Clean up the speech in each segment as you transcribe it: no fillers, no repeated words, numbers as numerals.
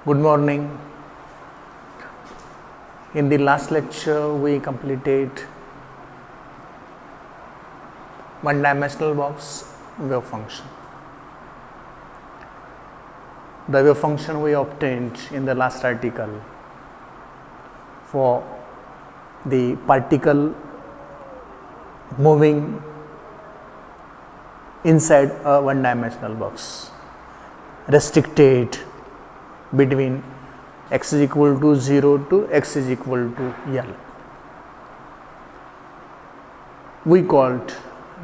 Good morning. In the last lecture, we completed one-dimensional box wave function. The wave function we obtained in the last article for the particle moving inside a one-dimensional box, restricted between x is equal to 0 to x is equal to L. We called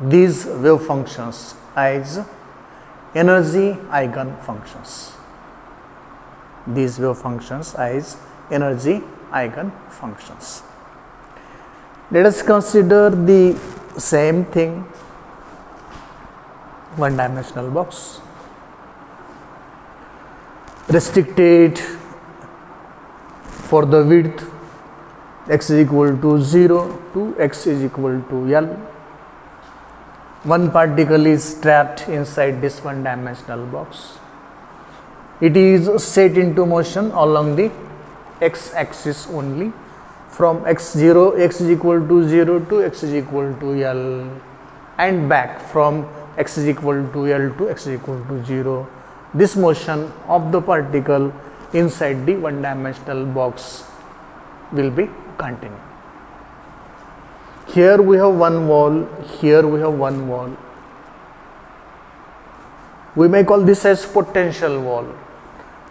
these wave functions as energy eigen functions. These wave functions as energy eigen functions. Let us consider the same thing, one-dimensional box, restricted for the width x is equal to 0 to x is equal to L. One particle is trapped inside this one-dimensional box. It is set into motion along the x-axis only, from x0 x is equal to 0 to x is equal to L, and back from x is equal to L to x is equal to 0. This motion of the particle inside the one-dimensional box will be continued. Here we have one wall, here we have one wall. We may call this as potential wall.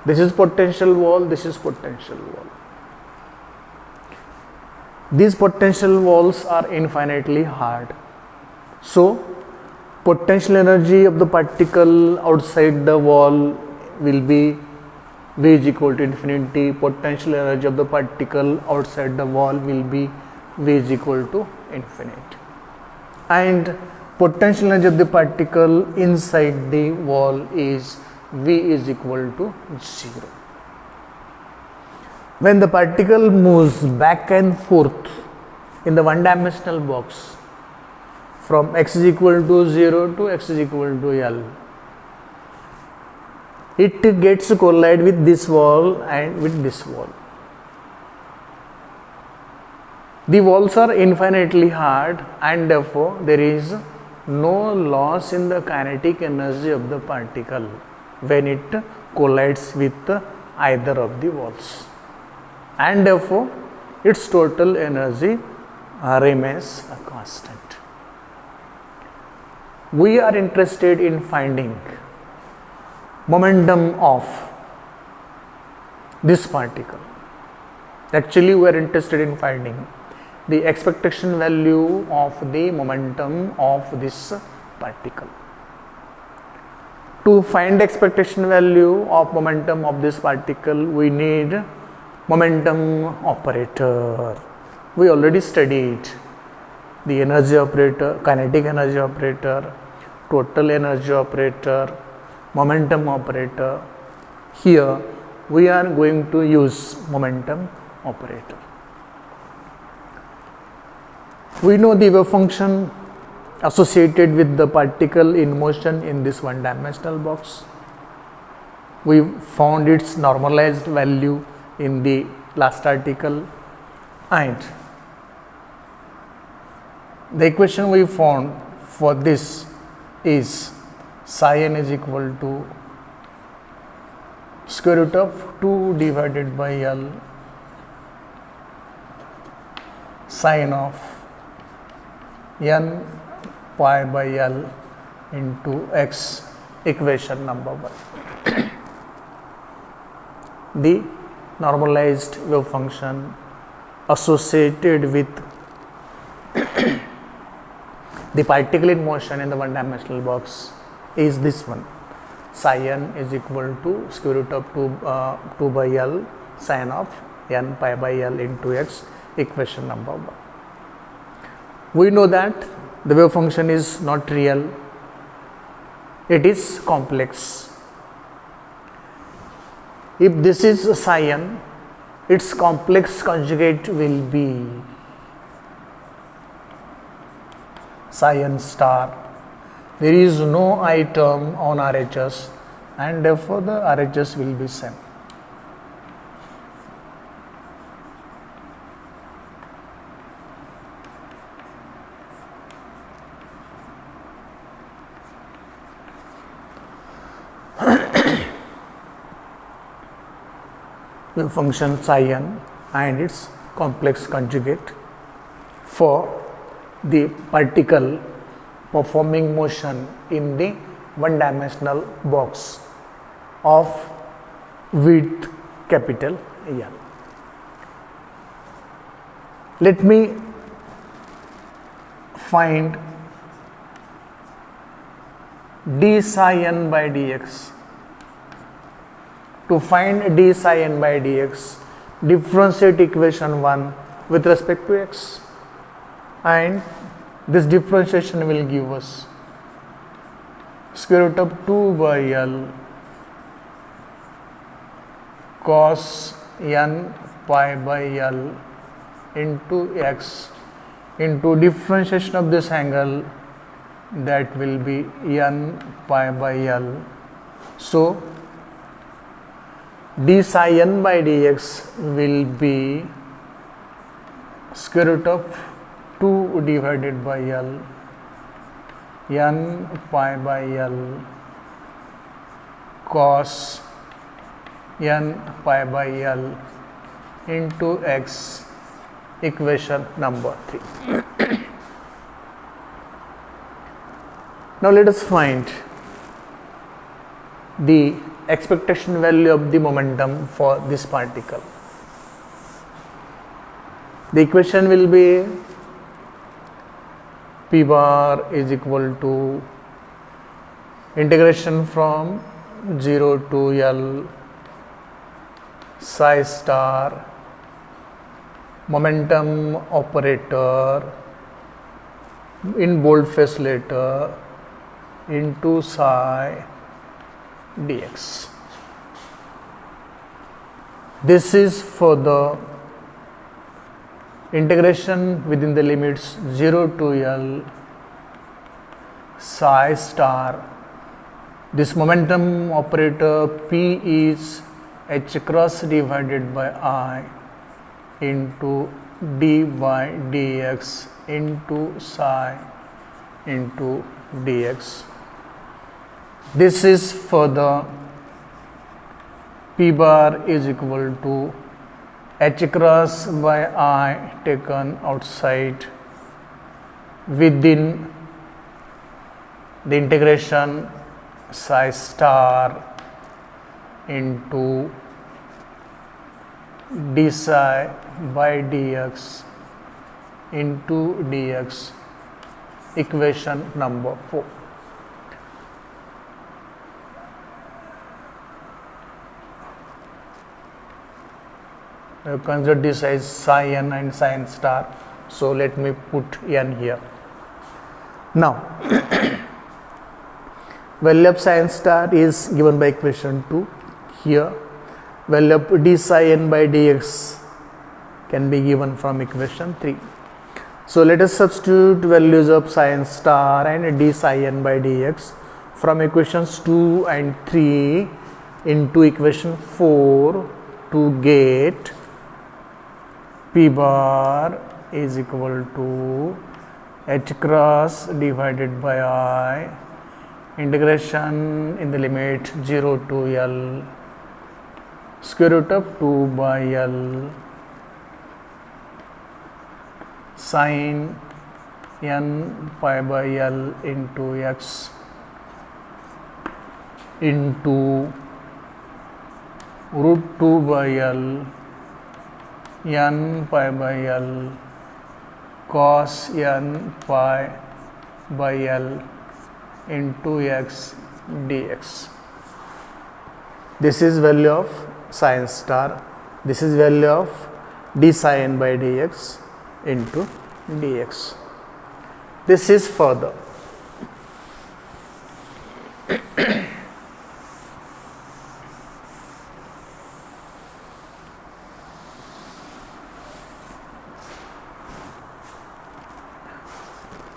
This is potential wall, this is potential wall. These potential walls are infinitely hard. So, potential energy of the particle outside the wall will be V is equal to infinity. Potential energy of the particle outside the wall will be V is equal to infinite. And potential energy of the particle inside the wall is V is equal to 0. When the particle moves back and forth in the one-dimensional box from x is equal to 0 to x is equal to L, it gets to collide with this wall and with this wall. The walls are infinitely hard, and therefore there is no loss in the kinetic energy of the particle when it collides with either of the walls, and therefore its total energy remains constant. We are interested in finding momentum of this particle. Actually, we are interested in finding the expectation value of the momentum of this particle. To find expectation value of momentum of this particle, we need momentum operator. We already studied the energy operator, kinetic energy operator, total energy operator, momentum operator. Here we are going to use momentum operator. We know the wave function associated with the particle in motion in this one-dimensional box. We found its normalized value in the last article, and the equation we found for this is psi n is equal to square root of 2 divided by L sine of n pi by L into x, equation number 1. The normalized wave function associated with the particle in motion in the one-dimensional box is this one. Psi n is equal to square root of 2 by L sine of n pi by L into x, equation number 1. We know that the wave function is not real, it is complex. If this is psi n, its complex conjugate will be psi n star. There is no I term on RHS, and therefore the RHS will be same. the function psi n and its complex conjugate for the particle performing motion in the one-dimensional box of width capital L. Let me find d psi n by dx. To find d psi n by dx, differentiate equation 1 with respect to x, and this differentiation will give us square root of 2 by L cos n pi by L into x into differentiation of this angle, that will be n pi by L. So d psi n by dx will be square root of 2 divided by L n pi by L cos n pi by L into x, equation number 3. Now let us find the expectation value of the momentum for this particle. The equation will be p bar is equal to integration from 0 to L psi star momentum operator in boldface letter into psi dx. This is for the integration within the limits 0 to L psi star. This momentum operator P is h cross divided by I into d by dx into psi into dx. This is for the p bar is equal to h cross by I taken outside within the integration psi star into d psi by dx into dx, equation number 4. Consider this as psi n and psi n star, so let me put n here. Now value of psi n star is given by equation 2. Here value of d psi n by dx can be given from equation 3. So let us substitute values of psi n star and d psi n by dx from equations 2 and 3 into equation 4 to get p bar is equal to h cross divided by I integration in the limit 0 to L square root of 2 by L sin n pi by L into x into root 2 by L n pi by L cos n pi by L into x dx. This is value of psi n star. This is value of d psi n by dx into dx. This is further.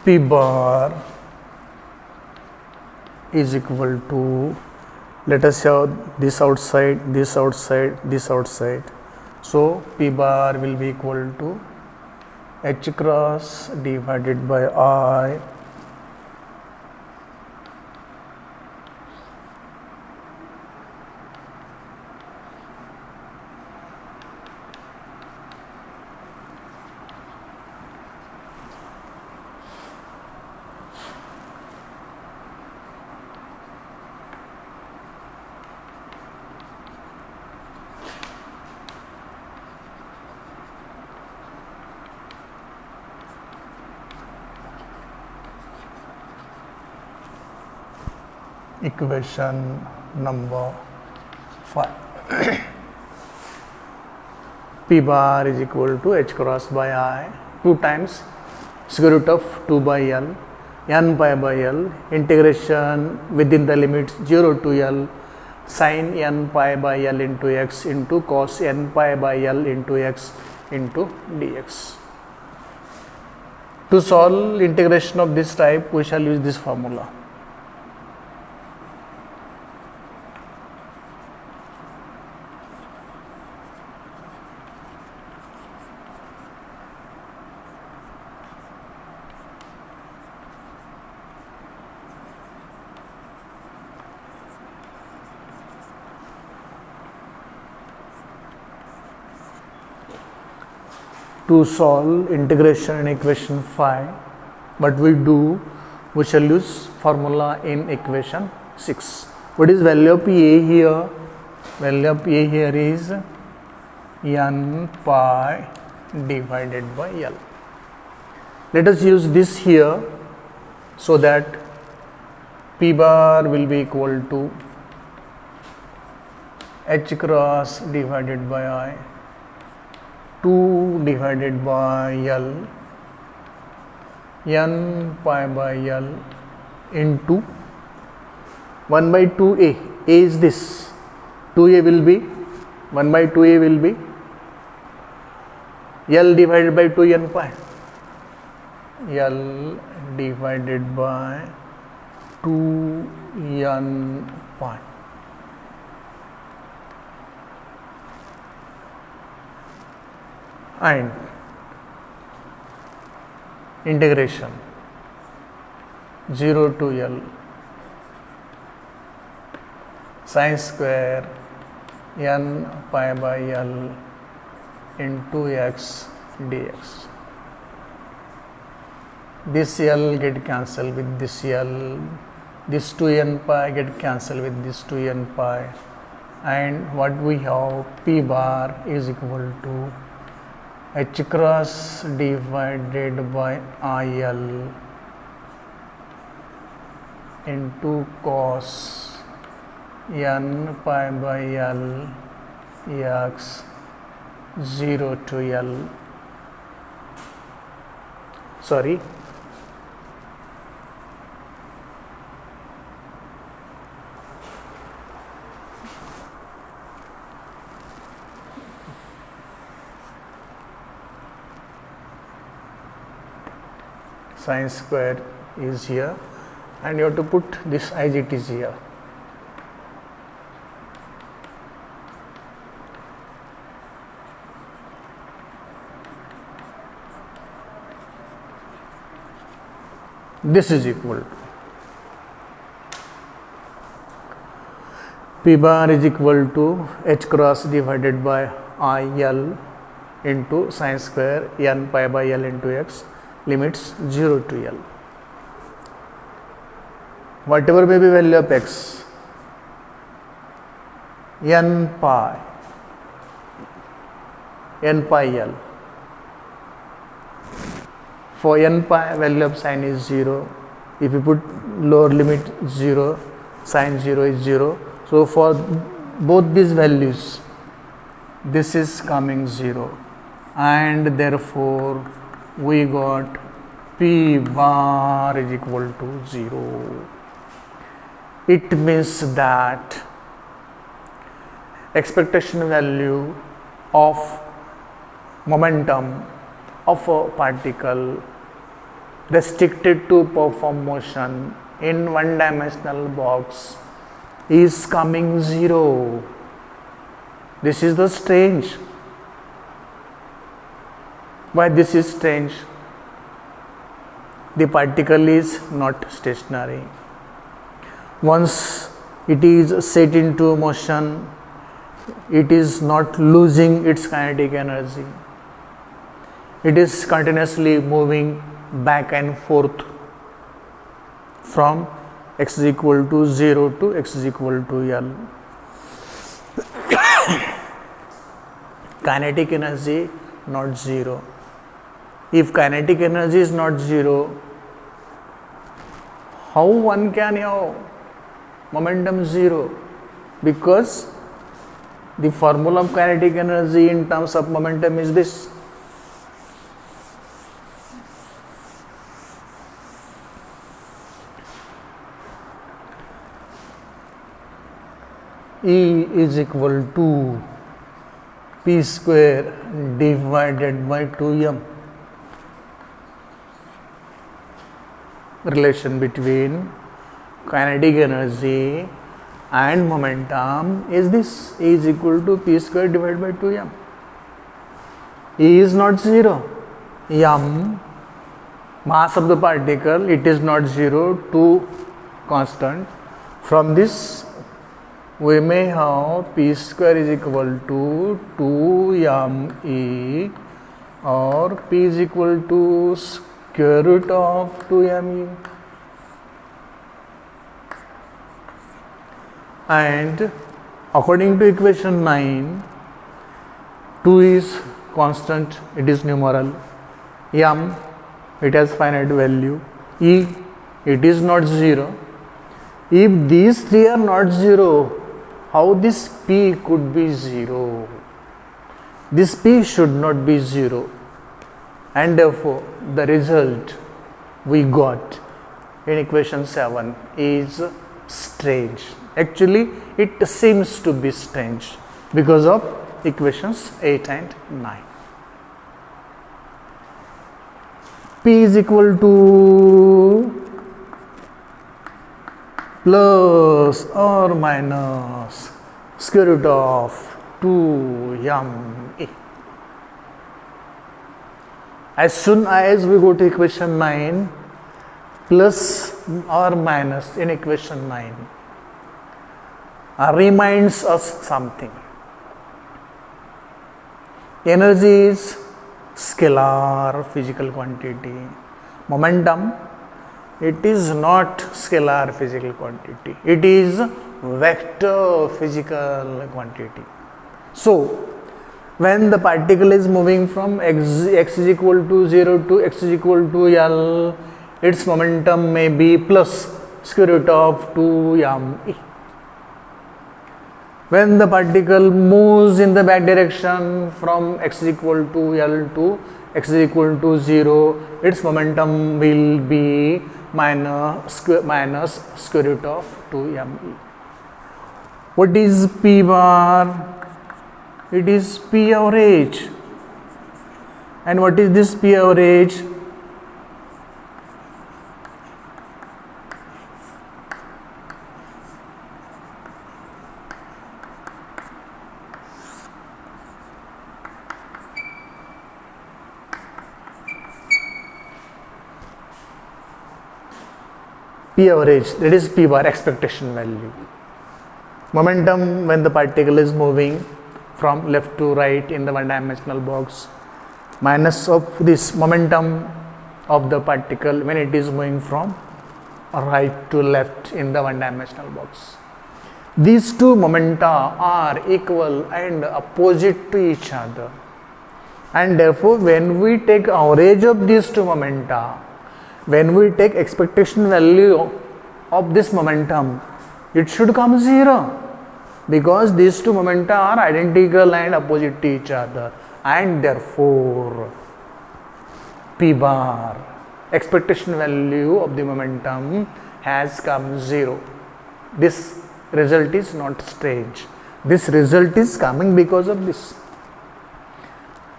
P bar is equal to, let us have this outside, this outside, this outside. So P bar will be equal to h cross divided by I equation number 5. P bar is equal to h cross by I 2 times square root of 2 by L n pi by L integration within the limits 0 to L sin n pi by L into x into cos n pi by L into x into dx. To solve integration of this type, we shall use this formula. To solve integration in equation 5, what we do, we shall use formula in equation 6. What is value of A here? Value of A here is n pi divided by L. Let us use this here so that P bar will be equal to h cross divided by I 2 divided by L n pi by L into 1 by 2a. A is this, 2a will be 1 by 2a will be L divided by 2 n pi, L divided by 2 n pi. And integration 0 to L sin square n pi by L into x dx. This L get cancelled with this L, this 2n pi get cancelled with this 2n pi, and what we have, P bar is equal to h cross divided by IL into cos n pi by L x 0 to L. Sorry, sin square is here and you have to put this as it is here. This is equal to P bar is equal to h cross divided by IL into sin square n pi by L into x, limits 0 to L. Whatever may be value of x, n pi L. For n pi, value of sin is 0. If you put lower limit 0, sin 0 is 0. So for both these values, this is coming 0, and therefore we got P bar is equal to 0. It means that expectation value of momentum of a particle restricted to perform motion in one-dimensional box is coming 0. This is the strange. Why this is strange? The particle is not stationary. Once it is set into motion, it is not losing its kinetic energy. It is continuously moving back and forth from x is equal to 0 to x is equal to L. Kinetic energy not 0. If kinetic energy is not 0, how one can momentum 0, because the formula of kinetic energy in terms of momentum is this. E is equal to P square divided by 2m. Relation between kinetic energy and momentum is this. E is equal to P square divided by 2m. E is not 0. M, mass of the particle, it is not 0, 2 constant. From this we may have P square is equal to 2me, or P is equal to square root of 2me. And according to equation 9, 2 is constant, it is numeral. M, it has finite value. E, it is not 0. If these three are not 0, how this P could be 0? This P should not be 0, and therefore the result we got in equation 7 is strange. Actually, it seems to be strange because of equations 8 and 9. P is equal to plus or minus square root of 2me. As soon as we go to equation 9, plus or minus in equation 9 reminds us something. Energy is scalar physical quantity. Momentum, it is not scalar physical quantity, it is vector physical quantity. So, when the particle is moving from x is equal to 0 to x is equal to L, its momentum may be plus square root of 2me. When the particle moves in the back direction from x is equal to L to x is equal to 0, its momentum will be minus square root of 2me. What is P bar? It is P average. And what is this P average? P average, that is P bar, expectation value. Momentum when the particle is moving from left to right in the one-dimensional box, minus of this momentum of the particle when it is moving from right to left in the one-dimensional box. These two momenta are equal and opposite to each other, and therefore when we take average of these two momenta, when we take expectation value of this momentum, it should come 0, because these two momenta are identical and opposite to each other, and therefore P bar, expectation value of the momentum, has come 0. This result is not strange. This result is coming because of this.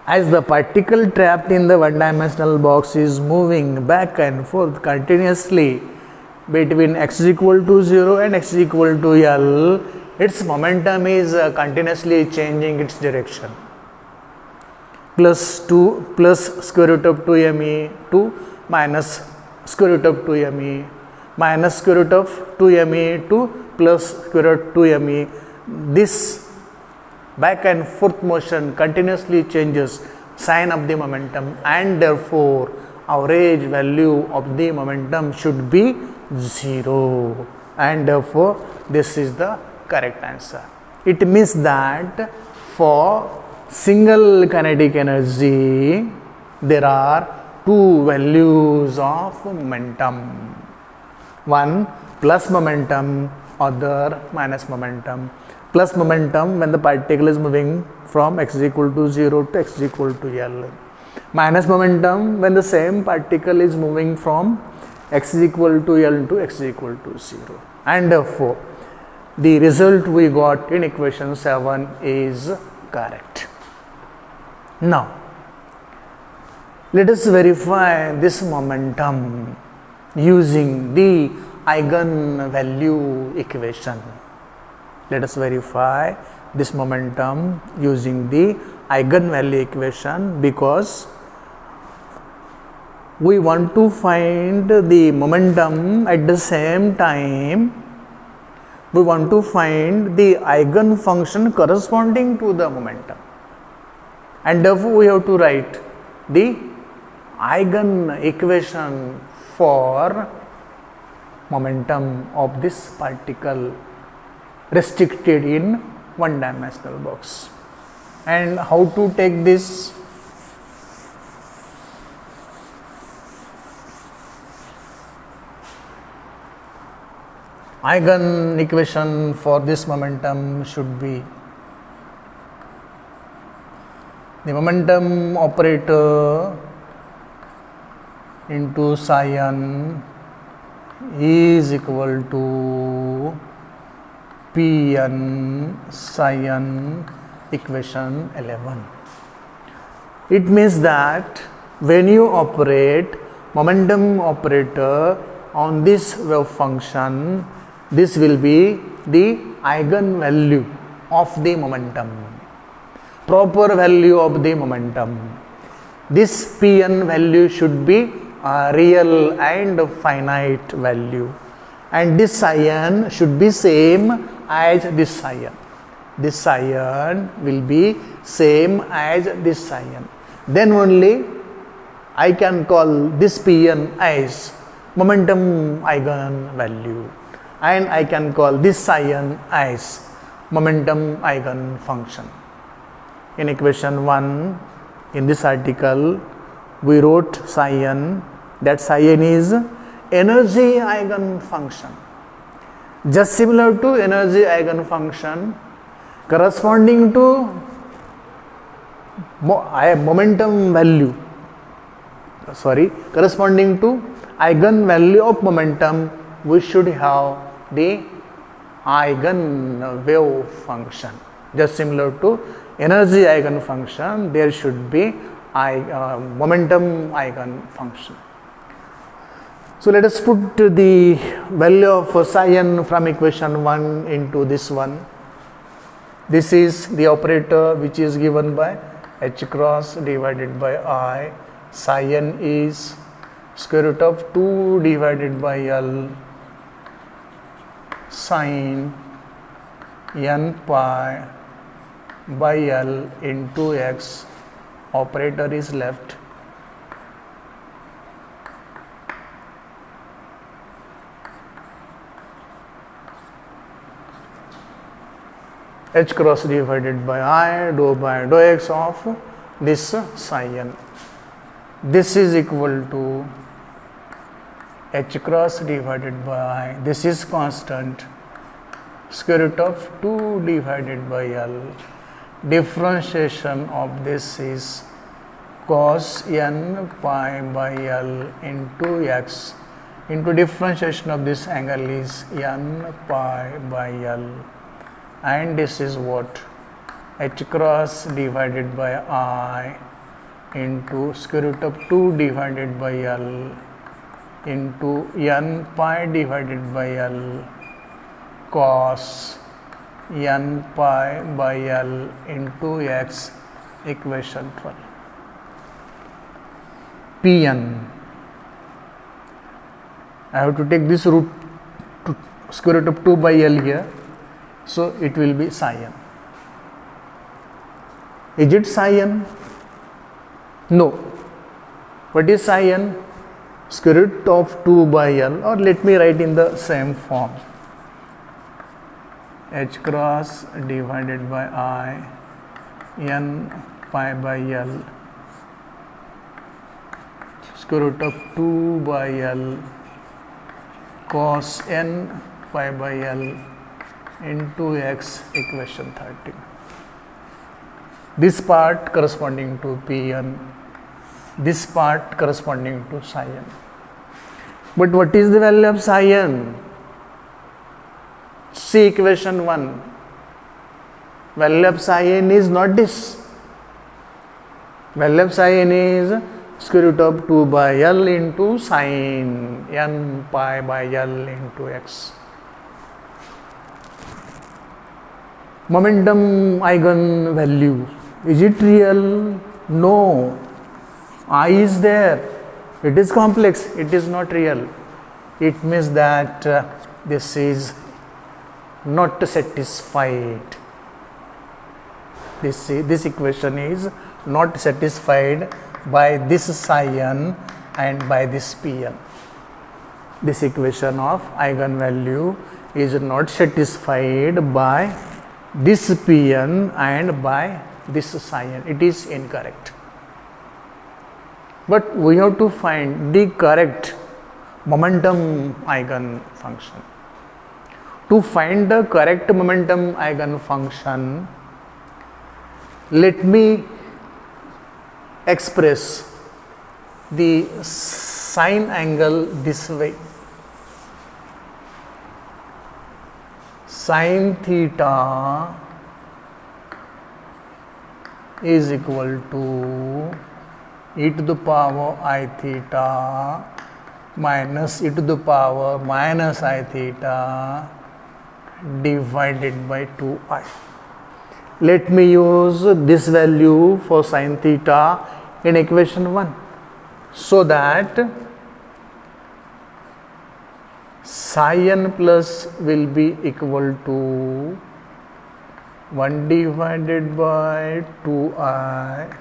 As the particle trapped in the one-dimensional box is moving back and forth continuously between x is equal to 0 and x is equal to L, its momentum is continuously changing its direction. Plus square root of 2me to minus square root of 2me, minus square root of 2me to plus square root 2me. This back and forth motion continuously changes sign of the momentum, and therefore average value of the momentum should be 0, and therefore this is the correct answer. It means that for single kinetic energy there are two values of momentum, one plus momentum other minus momentum, plus momentum when the particle is moving from x is equal to 0 to x is equal to L, minus momentum when the same particle is moving from x is equal to L to x is equal to 0. And therefore, the result we got in equation 7 is correct. Now, let us verify this momentum using the eigenvalue equation. Let us verify this momentum using the eigenvalue equation, because we want to find the momentum at the same time we want to find the eigenfunction corresponding to the momentum, and therefore we have to write the eigen equation for momentum of this particle restricted in one dimensional box. And how to take this? Eigen equation for this momentum should be the momentum operator into psi n is equal to Pn psi n, equation 11. It means that when you operate momentum operator on this wave function, this will be the eigenvalue of the momentum, proper value of the momentum. This Pn value should be a real and finite value, and this psi n should be same as this psi n. This psi n will be same as this psi n. Then only I can call this Pn as momentum eigenvalue, and I can call this psi n as momentum eigenfunction. In equation 1 in this article we wrote psi n, that psi n is energy eigenfunction, just similar to energy eigenfunction corresponding to momentum value, corresponding to eigenvalue of momentum, we should have the eigen wave function. Just similar to energy eigenfunction, there should be momentum eigenfunction. So let us put the value of psi n from equation 1 into this one. This is the operator which is given by h cross divided by I. Psi n is square root of 2 divided by L sin n pi by L into x. Operator is left. H cross divided by I dou by dou x of this psi n. This is equal to h cross divided by I. This is constant, square root of 2 divided by L. Differentiation of this is cos n pi by L into x, into differentiation of this angle is n pi by L, and this is what? H cross divided by I into square root of 2 divided by L into n pi divided by L cos n pi by L into x, equation 12. Pn, I have to take this root to square root of 2 by L here, so it will be psi n. Is it psi n? No. What is psi n? Square root of 2 by L, or let me write in the same form. H cross divided by I n pi by L square root of 2 by L cos n pi by L into x, equation 13. This part corresponding to Pn, this part corresponding to psi n. But what is the value of psi n? See equation 1. Value of psi n is not this. Value of psi n is square root of 2 by L into sin n pi by L into x. Momentum eigenvalue, is it real? No. I is there. It is complex. It is not real. It means that this is not satisfied. This equation is not satisfied by this psi n and by this Pn. This equation of eigenvalue is not satisfied by this Pn and by this psi n. It is incorrect. But we have to find the correct momentum eigenfunction. To find the correct momentum eigenfunction, let me express the sine angle this way. Sin theta is equal to e to the power I theta minus e to the power minus I theta divided by 2i. Let me use this value for sin theta in equation 1, so that psi n plus will be equal to 1 divided by 2i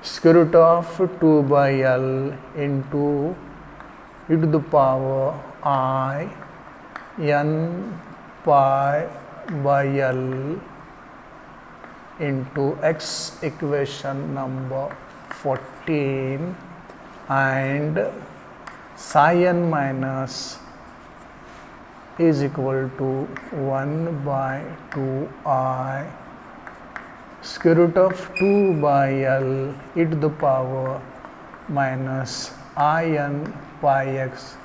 square root of 2 by L into e to the power I n pi by L into x, equation number 14, and psi n minus is equal to 1 by 2i square root of 2 by L e to the power minus I n pi x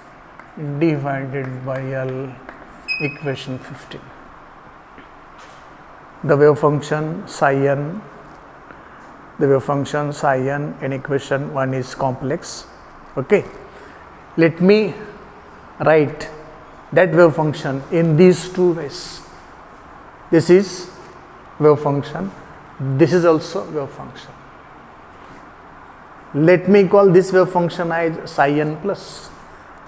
divided by L, equation 15. The wave function psi n in equation 1 is complex. Okay, let me write that wave function in these two ways. This is wave function, this is also wave function. Let me call this wave function as psi n plus,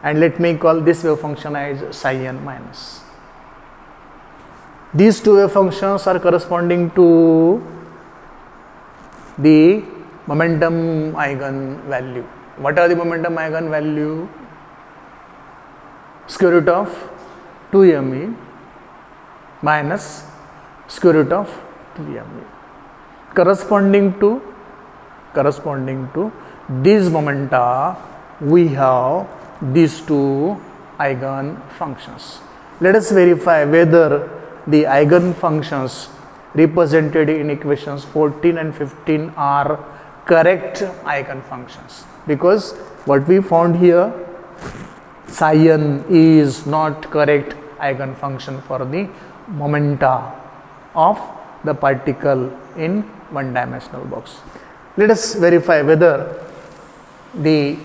and let me call this wave function as psi n minus. These two wave functions are corresponding to the momentum eigenvalue. What are the momentum eigenvalue? Square root of 2me minus square root of 3me. Corresponding to these momenta, we have these two eigenfunctions. Let us verify whether the eigenfunctions represented in equations 14 and 15 are correct eigenfunctions, because what we found here, psi n is not correct eigenfunction for the momenta of the particle in one-dimensional box. Let us verify whether the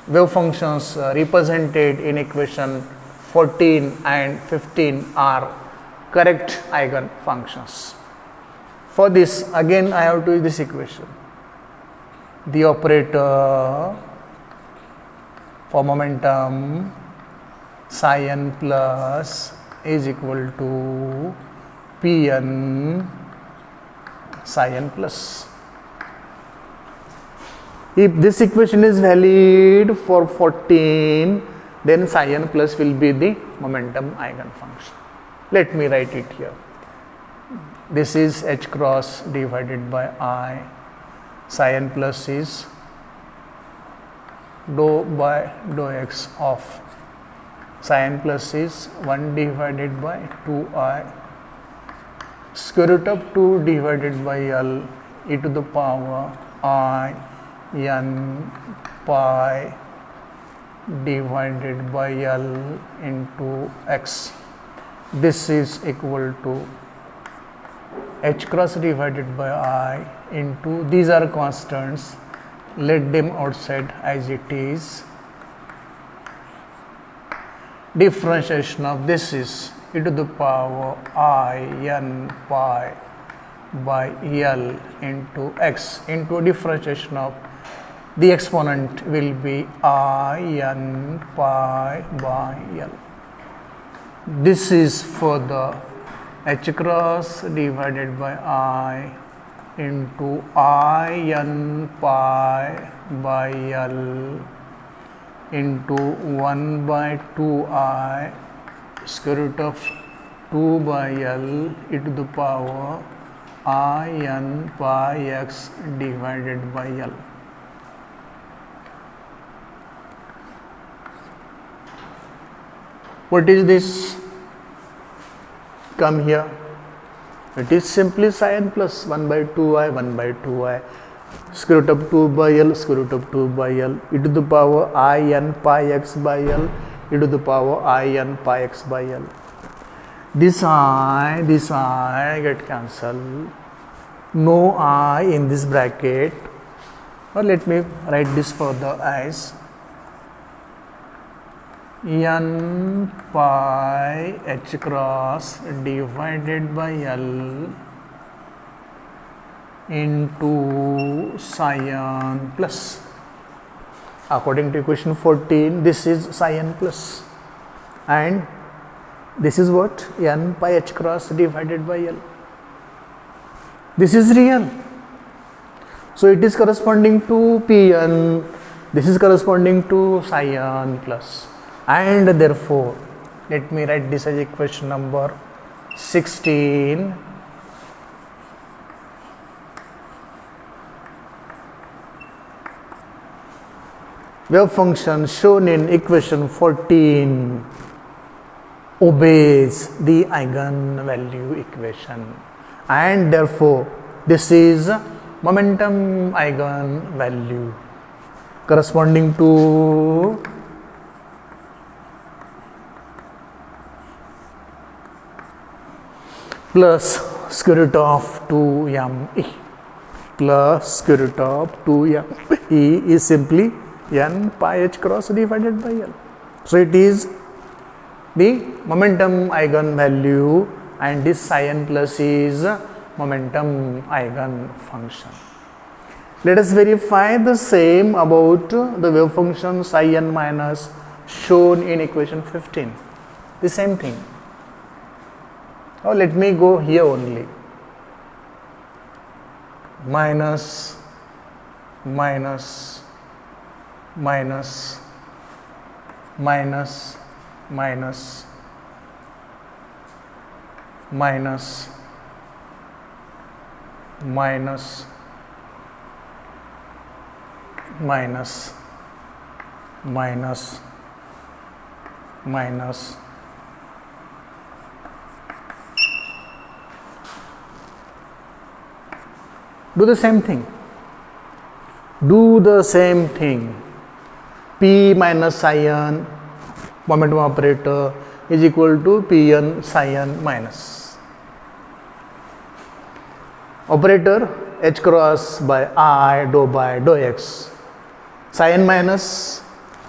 wave functions represented in equation 14 and 15 are correct eigenfunctions. For this, again I have to use this equation. The operator for momentum psi n plus is equal to Pn psi n plus. If this equation is valid for 14, then psi n plus will be the momentum eigenfunction. Let me write it here. This is h cross divided by I. Psi n plus is dou by dou x of psi n plus is 1 divided by 2i square root of 2 divided by L e to the power I n pi divided by L into x. This is equal to h cross divided by I into, these are constants, let them outside as it is, differentiation of this is e to the power I n pi by L into x into differentiation of the exponent will be I n pi by L. This is for the h cross divided by I into I n pi by L into 1 by 2i square root of 2 by L e to the power I n pi x divided by L. What is this? Come here. It is simply psi n plus 1 by 2i, 1 by 2i, square root of 2 by L, square root of 2 by L, e to the power I n pi x by L, e to the power I n pi x by L. This I get cancelled. No I in this bracket, or let me write this further as n pi h cross divided by L into psi n plus. According to equation 14, this is psi n plus, and this is what? N pi h cross divided by L. This is real. So it is corresponding to Pn, this is corresponding to psi n plus. And therefore, let me write this as equation number 16. Wave function shown in equation 14 obeys the eigenvalue equation, and therefore this is momentum eigenvalue corresponding to plus square root of 2m e plus square root of 2m e is simply n pi h cross divided by L. So it is the momentum eigenvalue, and this psi n plus is momentum eigenfunction. Let us verify the same about the wave function psi n minus shown in equation 15. The same thing. Oh, let me go here only. Minus, minus, minus, minus, minus, minus, minus, minus, minus, minus, do the same thing. Do the same thing. P minus psi n momentum operator is equal to Pn psi n minus. Operator h cross by I dou by dou x. Psi n minus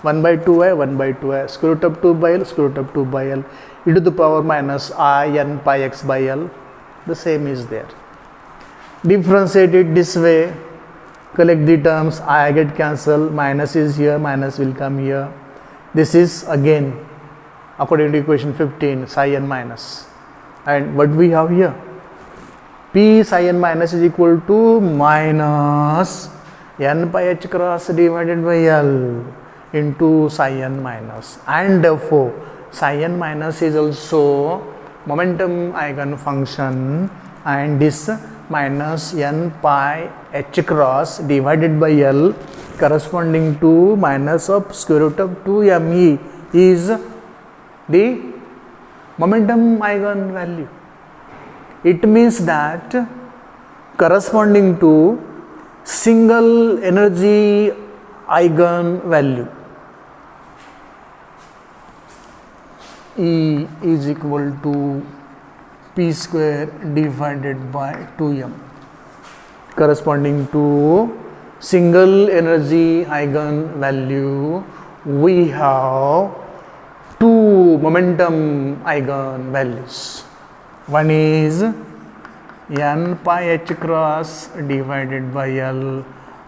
1 by 2i, 1 by 2i, square root of 2 by L, square root of 2 by L, e to the power minus I n pi x by L. The same is there. Differentiate it this way, collect the terms, I get cancelled, minus is here, minus will come here. This is again according to equation 15 psi n minus, and what we have here, P psi n minus is equal to minus n pi h cross divided by L into psi n minus, and therefore psi n minus is also momentum eigenfunction, and this minus n pi h cross divided by L corresponding to minus of square root of 2 m e is the momentum eigenvalue. It means that corresponding to single energy eigenvalue, E is equal to P square divided by 2m. Corresponding to single energy eigenvalue, we have two momentum eigenvalues. One is n pi h cross divided by L,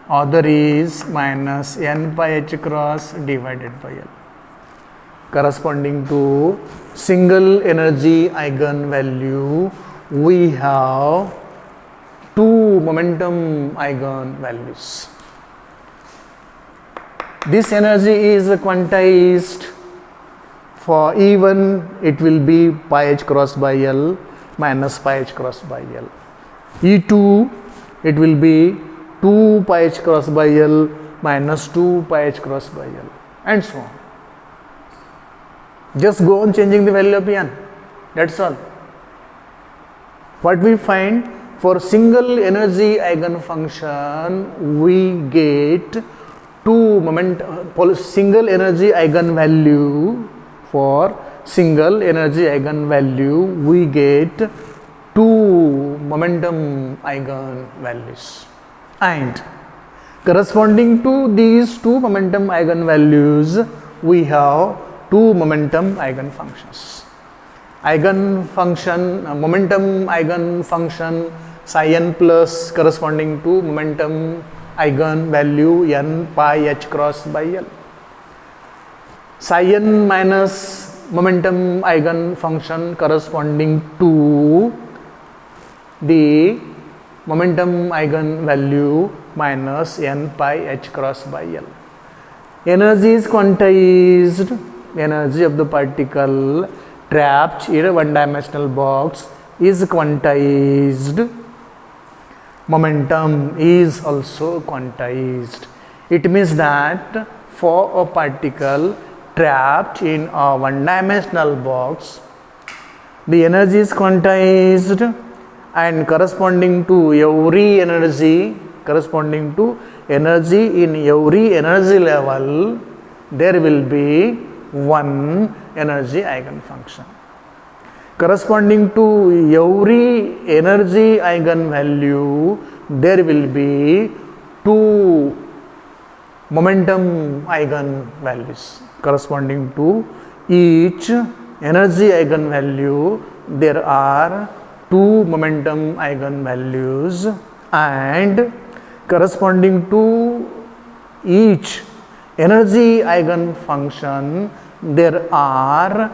other is minus n pi h cross divided by L. Corresponding to single energy eigenvalue, we have two momentum eigenvalues. This energy is quantized. For E1 it will be pi h cross by L minus pi h cross by L. E2 it will be 2 pi h cross by L minus 2 pi h cross by L, and so on. Just go on changing the value of n, that's all. What we find, for single energy eigenfunction we get single energy eigenvalue. For single energy eigenvalue we get two momentum eigenvalues, and corresponding to these two momentum eigenvalues we have two momentum eigenfunctions. Momentum eigenfunction psi n plus corresponding to momentum eigenvalue n pi h cross by L. Psi n minus momentum eigenfunction corresponding to the momentum eigenvalue minus n pi h cross by L. Energy is quantized. Energy of the particle trapped in a one-dimensional box is quantized. Momentum is also quantized. It means that for a particle trapped in a one-dimensional box, the energy is quantized, and corresponding to every energy in every energy level, there will be one energy eigenfunction. Corresponding to every energy eigenvalue, there will be two momentum eigenvalues. Corresponding to each energy eigenvalue, there are two momentum eigenvalues, and corresponding to each energy eigenfunction, there are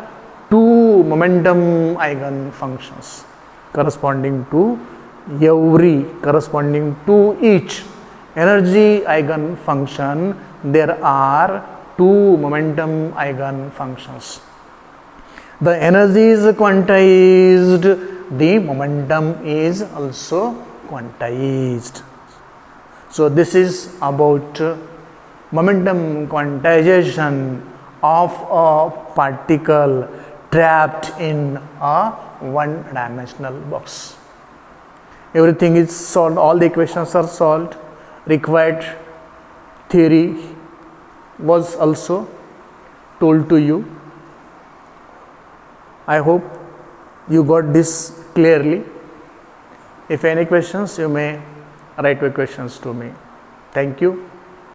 two momentum eigenfunctions. Corresponding to each energy eigenfunction, there are two momentum eigenfunctions. The energy is quantized, the momentum is also quantized. So this is about momentum quantization of a particle trapped in a one-dimensional box. Everything is solved, all the equations are solved. Required theory was also told to you. I hope you got this clearly. If any questions, you may write your questions to me. Thank you.